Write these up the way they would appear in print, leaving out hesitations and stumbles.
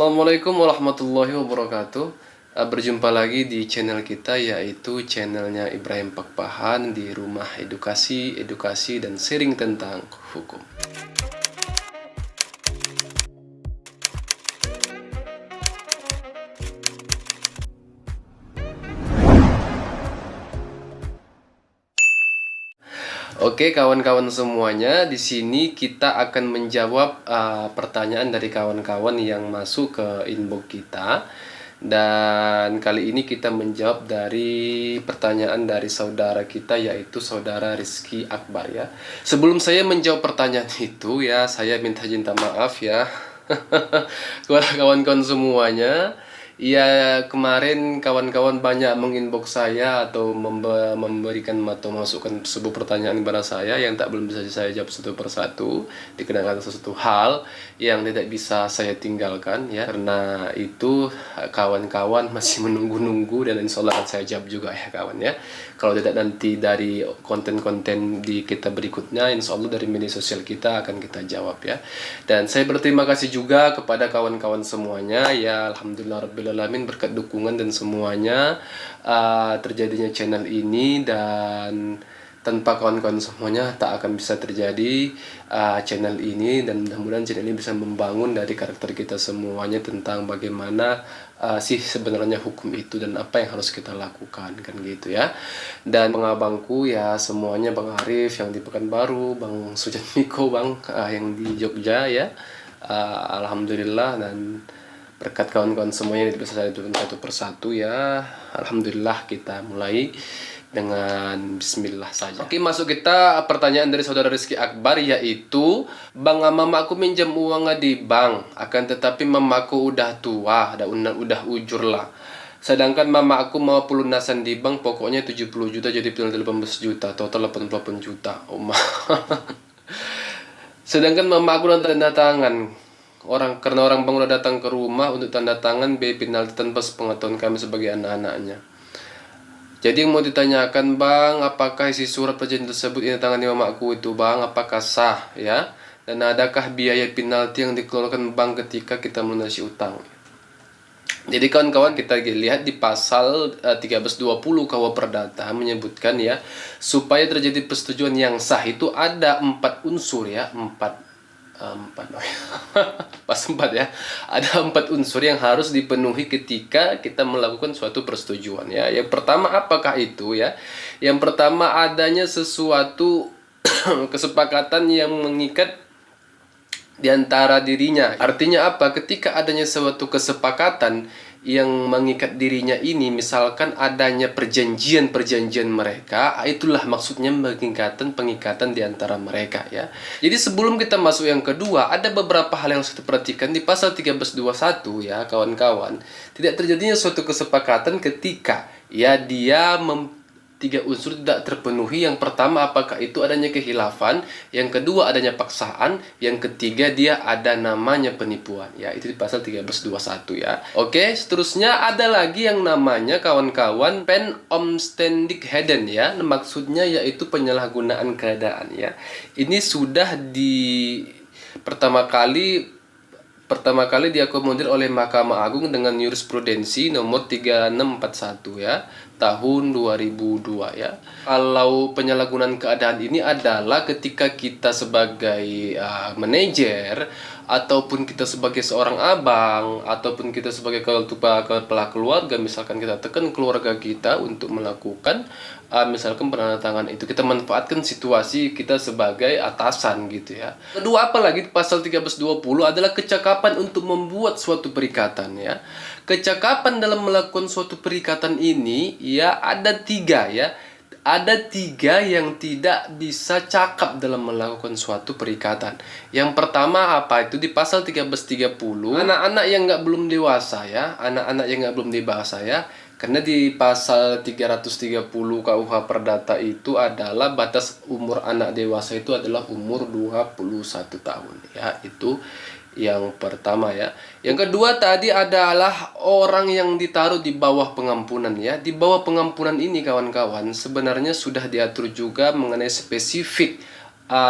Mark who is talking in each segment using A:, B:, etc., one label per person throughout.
A: Assalamualaikum warahmatullahi wabarakatuh. Berjumpa lagi di channel kita, yaitu channelnya Ibrahim Pakpahan di Rumah Edukasi dan Sharing tentang Hukum. Oke, kawan-kawan semuanya, di sini kita akan menjawab pertanyaan dari kawan-kawan yang masuk ke inbox kita. Dan kali ini kita menjawab dari pertanyaan dari saudara kita, yaitu saudara Rizky Akbar ya. Sebelum saya menjawab pertanyaan itu ya, saya minta maaf ya kepada kawan-kawan semuanya. Ya, kemarin kawan-kawan banyak menginbox saya atau memberikan atau masukkan sebuah pertanyaan kepada saya yang belum bisa saya jawab satu persatu, dikarenakan sesuatu hal yang tidak bisa saya tinggalkan ya. Karena itu kawan-kawan masih menunggu-nunggu, dan insya Allah akan saya jawab juga ya kawan ya. Kalau tidak nanti dari konten-konten di kita berikutnya, insya Allah dari media sosial kita akan kita jawab ya. Dan saya berterima kasih juga kepada kawan-kawan semuanya ya. Alhamdulillah Rabbil Alamin, berkat dukungan dan semuanya terjadinya channel ini, dan tanpa kawan-kawan semuanya tak akan bisa terjadi channel ini. Dan mudah-mudahan channel ini bisa membangun dari karakter kita semuanya tentang bagaimana sih sebenarnya hukum itu dan apa yang harus kita lakukan, kan gitu ya. Dan pengabangku ya semuanya, Bang Arif yang di Pekanbaru, Bang Sujan Miko Bang yang di Jogja ya. Alhamdulillah, dan berkat kawan-kawan semuanya bisa saya satu persatu ya. Alhamdulillah, kita mulai dengan bismillah saja. Oke, masuk kita pertanyaan dari saudara Rizky Akbar, yaitu Bang, mamaku minjam uang di bank, akan tetapi mamaku udah tua, udah ujur lah. Sedangkan mama aku mau pelunasan di bank, pokoknya 70 juta jadi tinggal 18 juta, total 88 juta. Sedangkan mama aku udah tanda tangan. Karena orang bank udah datang ke rumah untuk tanda tangan B penalti tanpa sepengetahuan kami sebagai anak-anaknya. Jadi mau ditanyakan Bang, apakah isi surat perjanjian tersebut ini tangan mamaku itu Bang, apakah sah ya? Dan adakah biaya penalti yang dikeluarkan bank ketika kita melunasi utang? Jadi kawan-kawan, kita lihat di pasal 1320 KUH Perdata menyebutkan ya, supaya terjadi persetujuan yang sah itu ada 4 unsur ya, 4 ya. Ada 4 unsur yang harus dipenuhi ketika kita melakukan suatu persetujuan ya. Yang pertama, apakah itu ya? Yang pertama, adanya sesuatu kesepakatan yang mengikat di antara dirinya. Artinya apa? Ketika adanya suatu kesepakatan yang mengikat dirinya ini, misalkan adanya perjanjian mereka, itulah maksudnya pengikatan di antara mereka ya. Jadi sebelum kita masuk yang kedua, ada beberapa hal yang harus kita perhatikan di pasal 1321 ya kawan-kawan. Tidak terjadinya suatu kesepakatan ketika ya dia 3 unsur tidak terpenuhi. Yang pertama, apakah itu adanya kehilafan, yang kedua adanya paksaan, yang ketiga dia ada namanya penipuan ya. Itu di pasal 1321 ya. Oke, seterusnya ada lagi yang namanya kawan-kawan pen omstandigheden ya. Maksudnya yaitu penyalahgunaan keadaan ya. Ini sudah pertama kali diakomodir oleh Mahkamah Agung dengan jurisprudensi nomor 3641 ya, tahun 2002 ya. Kalau penyalahgunaan keadaan ini adalah ketika kita sebagai manajer, ataupun kita sebagai seorang abang, ataupun kita sebagai kepala keluarga, misalkan kita tekan keluarga kita untuk melakukan misalkan penandatangan itu, kita manfaatkan situasi kita sebagai atasan gitu ya. Kedua, apalagi pasal 1320 adalah kecakapan untuk membuat suatu perikatan ya. Kecakapan dalam melakukan suatu perikatan ini ya ada 3 ya. Ada 3 yang tidak bisa cakap dalam melakukan suatu perikatan. Yang pertama apa itu? Di pasal 1330, anak-anak yang belum dewasa ya, karena di pasal 330 KUH Perdata itu adalah batas umur anak dewasa itu adalah umur 21 tahun ya. Itu yang pertama ya. Yang kedua tadi adalah orang yang ditaruh di bawah pengampunan ya. Di bawah pengampunan ini kawan-kawan sebenarnya sudah diatur juga mengenai spesifik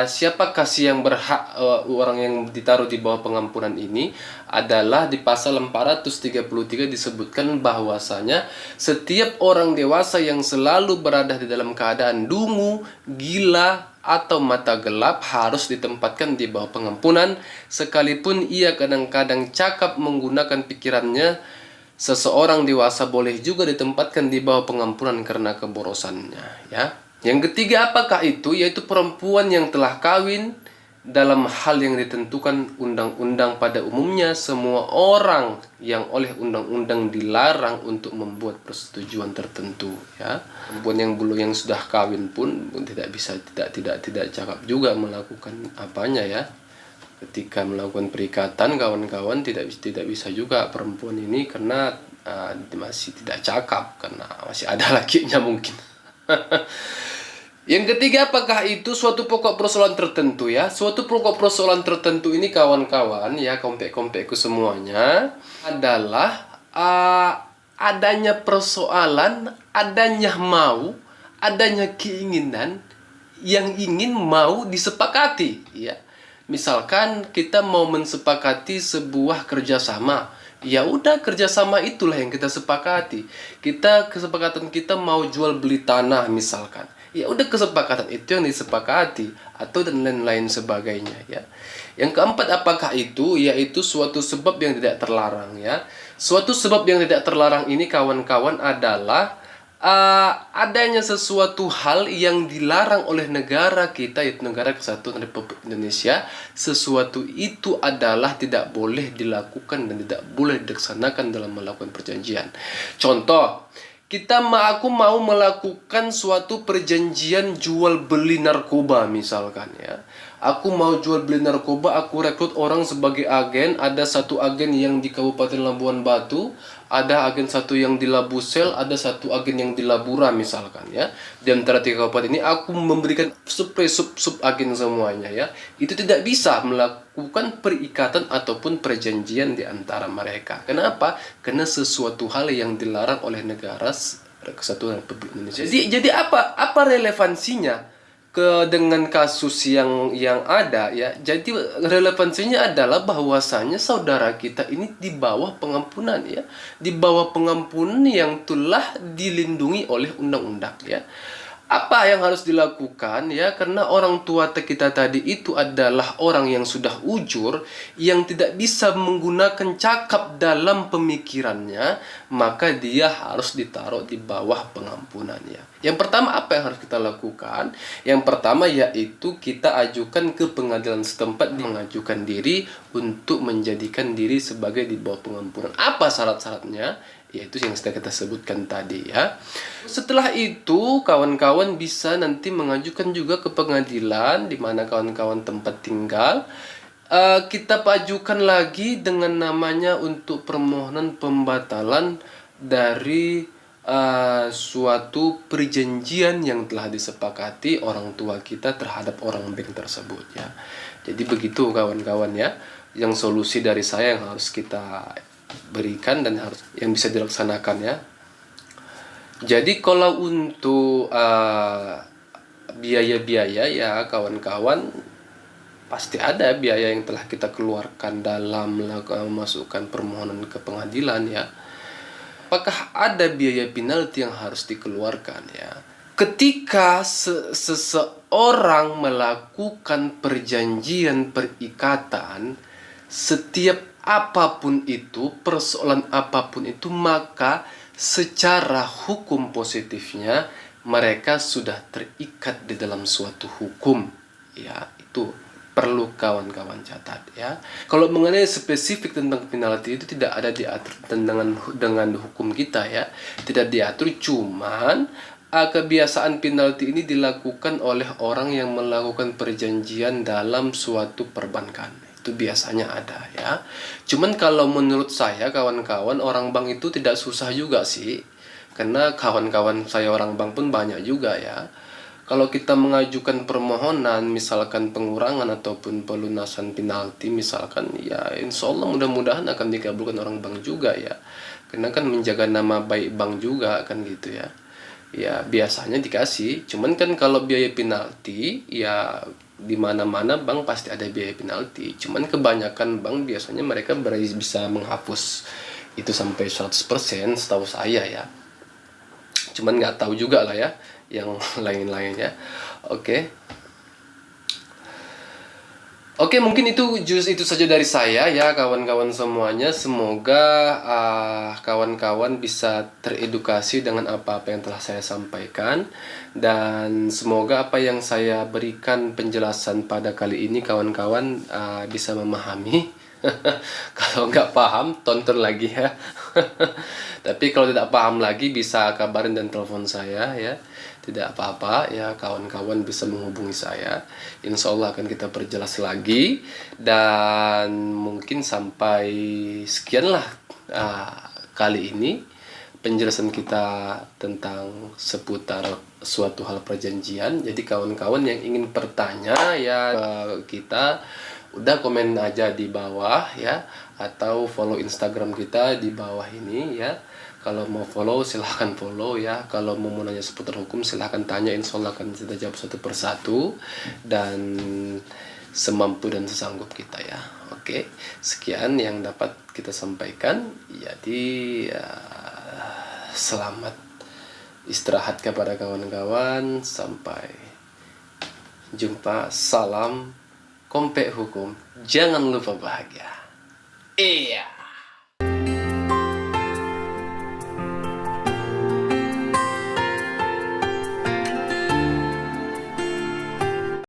A: siapakah sih yang berhak, orang yang ditaruh di bawah pengampunan ini adalah di pasal 433 disebutkan bahwasanya setiap orang dewasa yang selalu berada di dalam keadaan dungu, gila, atau mata gelap harus ditempatkan di bawah pengampunan, sekalipun ia kadang-kadang cakap menggunakan pikirannya. Seseorang dewasa boleh juga ditempatkan di bawah pengampunan karena keborosannya, ya. Yang ketiga apakah itu? Yaitu perempuan yang telah kawin dalam hal yang ditentukan undang-undang. Pada umumnya semua orang yang oleh undang-undang dilarang untuk membuat persetujuan tertentu, ya. Perempuan yang belum, yang sudah kawin pun tidak bisa, tidak cakap juga melakukan apanya, ya. Ketika melakukan perikatan, kawan-kawan, tidak bisa juga perempuan ini karena masih tidak cakap, karena masih ada lakinya mungkin. Yang ketiga apakah itu? Suatu pokok persoalan tertentu, ya. Suatu pokok persoalan tertentu ini kawan-kawan, ya, kompek-kompekku semuanya, adalah adanya persoalan, adanya mau, adanya keinginan yang ingin mau disepakati, ya. Misalkan kita mau mensepakati sebuah kerjasama, ya udah, kerjasama itulah yang kita sepakati. Kesepakatan kita mau jual beli tanah misalkan, ya udah, kesepakatan itu yang disepakati, atau dan lain-lain sebagainya, ya. Yang keempat apakah itu? Yaitu suatu sebab yang tidak terlarang, ya. Suatu sebab yang tidak terlarang ini kawan-kawan adalah adanya sesuatu hal yang dilarang oleh negara kita, yaitu Negara Kesatuan Republik Indonesia. Sesuatu itu adalah tidak boleh dilakukan dan tidak boleh dilaksanakan dalam melakukan perjanjian. Contoh, aku mau melakukan suatu perjanjian jual beli narkoba misalkan, ya. Aku mau jual beli narkoba, aku rekrut orang sebagai agen. Ada satu agen yang di Kabupaten Labuan Batu, ada agen satu yang di Labusel, ada satu agen yang di Labura misalkan, ya. Di antara tiga kabupaten ini aku memberikan sub agen semuanya, ya. Itu tidak bisa melakukan perikatan ataupun perjanjian di antara mereka. Kenapa? Karena sesuatu hal yang dilarang oleh Negara Kesatuan Republik Indonesia. Jadi apa relevansinya dengan kasus yang ada, ya? Jadi relevansinya adalah bahwasanya saudara kita ini di bawah pengampunan, ya, di bawah pengampunan yang telah dilindungi oleh undang-undang, ya. Apa yang harus dilakukan, ya? Karena orang tua kita tadi itu adalah orang yang sudah ujur, yang tidak bisa menggunakan cakap dalam pemikirannya, maka dia harus ditaruh di bawah pengampunannya. Yang pertama apa yang harus kita lakukan? Yang pertama yaitu kita ajukan ke pengadilan setempat, mengajukan diri untuk menjadikan diri sebagai di bawah pengampunan. Apa syarat-syaratnya? Yaitu yang sudah kita sebutkan tadi, ya. Setelah itu kawan-kawan bisa nanti mengajukan juga ke pengadilan di mana kawan-kawan tempat tinggal. Kita ajukan lagi dengan namanya untuk permohonan pembatalan dari suatu perjanjian yang telah disepakati orang tua kita terhadap orang bank tersebut, ya. Jadi begitu kawan-kawan, ya, yang solusi dari saya yang harus kita berikan dan harus yang bisa dilaksanakan, ya. Jadi kalau untuk biaya-biaya, ya kawan-kawan, pasti ada biaya yang telah kita keluarkan dalam memasukkan permohonan ke pengadilan, ya. Apakah ada biaya penalti yang harus dikeluarkan, ya? Ketika seseorang melakukan perjanjian perikatan, setiap apapun itu, persoalan apapun itu, maka secara hukum positifnya mereka sudah terikat di dalam suatu hukum, ya. Itu perlu kawan-kawan catat, ya. Kalau mengenai spesifik tentang penalti itu tidak ada diatur dengan hukum kita, ya. Tidak diatur, cuman kebiasaan penalti ini dilakukan oleh orang yang melakukan perjanjian dalam suatu perbankan. Itu biasanya ada, ya. Cuman kalau menurut saya kawan-kawan, orang bank itu tidak susah juga sih. Karena kawan-kawan saya orang bank pun banyak juga, ya. Kalau kita mengajukan permohonan misalkan pengurangan ataupun pelunasan penalti misalkan, ya insya Allah mudah-mudahan akan dikabulkan orang bank juga, ya. Karena kan menjaga nama baik bank juga kan gitu, ya. ya biasanya dikasih. Cuman kan kalau biaya penalti ya di mana-mana bank pasti ada biaya penalti. Cuman kebanyakan bank biasanya mereka bisa menghapus itu sampai 100% setahu saya ya. Cuman nggak tahu juga lah ya yang lain-lainnya. Oke. Oke, mungkin itu saja dari saya ya kawan-kawan semuanya. Semoga kawan-kawan bisa teredukasi dengan apa-apa yang telah saya sampaikan, dan semoga apa yang saya berikan penjelasan pada kali ini kawan-kawan bisa memahami. Kalau nggak paham, tonton lagi ya. Tapi kalau tidak paham lagi bisa kabarin dan telepon saya ya. Tidak apa-apa ya, kawan-kawan bisa menghubungi saya. Insya Allah akan kita perjelas lagi. Dan mungkin sampai sekianlah kali ini penjelasan kita tentang seputar suatu hal perjanjian. Jadi kawan-kawan yang ingin bertanya ya ke kita, udah komen aja di bawah ya, atau follow Instagram kita di bawah ini ya. Kalau mau follow silahkan follow ya. Kalau mau nanya seputar hukum silahkan tanya. Insya Allah akan kita jawab satu persatu dan semampu dan sesanggup kita ya. Oke, sekian yang dapat kita sampaikan. Jadi selamat istirahat kepada kawan-kawan. Sampai jumpa. Salam Kompe Hukum. Jangan lupa bahagia. Iya.